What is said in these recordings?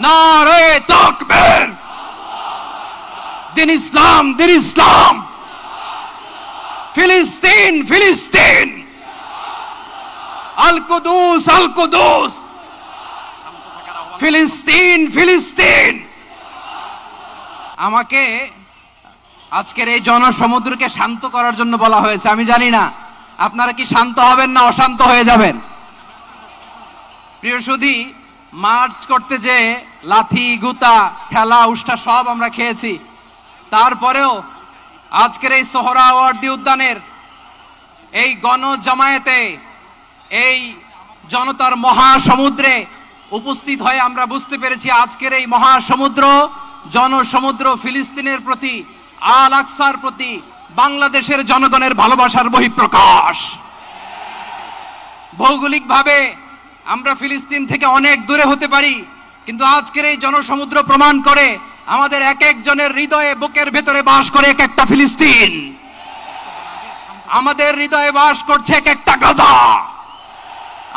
নারে তাকবীর, দিন ইসলাম, দিন ইসলাম, ফিলিস্তিন, ফিলিস্তিন, আল কুদুস, আল কুদুস, ফিলিস্তিন, ফিলিস্তিন। আমাকে আজকের এই জনসমুদ্রকে শান্ত করার জন্য বলা হয়েছে। আমি জানি না আপনারা কি শান্ত হবেন না অশান্ত হয়ে যাবেন। প্রিয় সুধী, মার্চ করতে যে লাথি, গুতা, ঠেলা, উষ্টা সব আমরা খেয়েছি, তারপরেও আজকের এই সোহরাওয়ার্দী উদ্যানের এই গণজামায়াতে, এই জনতার মহাসমুদ্রে উপস্থিত হয়ে আমরা বুঝতে পেরেছি আজকের এই মহাসমুদ্র, জনসমুদ্র ফিলিস্তিনের প্রতি, আল আকসার প্রতি বাংলাদেশের জনগণের ভালোবাসার বহিঃপ্রকাশ। ভৌগোলিকভাবে আমরা ফিলিস্তিন থেকে অনেক দূরে হতে পারি, কিন্তু আজকের এই জনসমুদ্র প্রমাণ করে আমাদের এক একজনের হৃদয়ে, বুকের ভেতরে বাস করে এক একটা ফিলিস্তিন। আমাদের হৃদয়ে বাস করছে এক একটা গাজা,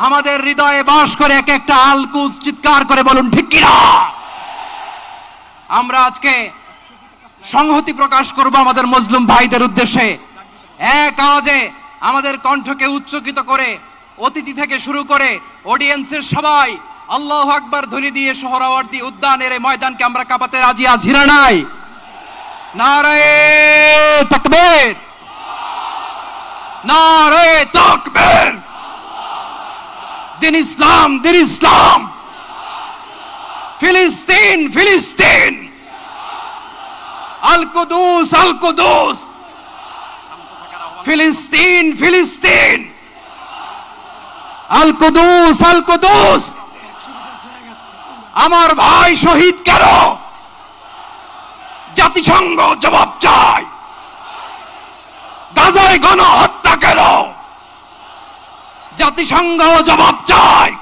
আমাদের হৃদয়ে বাস করে এক একটা আল কুদস। চিৎকার করে বলুন ঠিক কিনা। আমরা আজকে সংহতি প্রকাশ করব আমাদের মজলুম ভাইদের উদ্দেশ্যে। এক আওয়াজে আমাদের কণ্ঠকে উচ্চকিত করে অতিথি থেকে শুরু করে অডিয়েন্সের সবাই আল্লাহু আকবার ধ্বনি দিয়ে সোহরাওয়ার্দী উদ্যানের এই ময়দানকে আমরা কাঁপাতে রাজি আছি না নাই? নারে তাকবীর, নারে তাকবীর, দিন ইসলাম, দিন ইসলাম, ফিলিস্তিন, ফিলিস্তিন, আল কুদুস, আল কুদুস, ফিলিস্তিন, ফিলিস্তিন, আল কুদুস, আল কুদুস। আমার ভাই শহীদ কেন? জাতিসংঘ জবাব চায়। গাজায় গণহত্যা কেন? জাতিসংঘ জবাব চায়।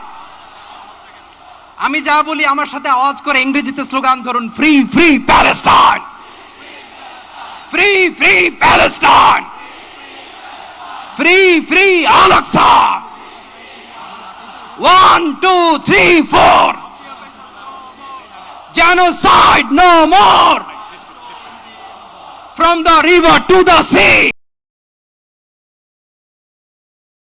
আমি যা বলি আমার সাথে আওয়াজ করে ইংরেজিতে স্লোগান ধরুন, free free Palestine, free free Palestine, free free Al Aqsa. 1 2 3 4, genocide no more, from the river to the sea.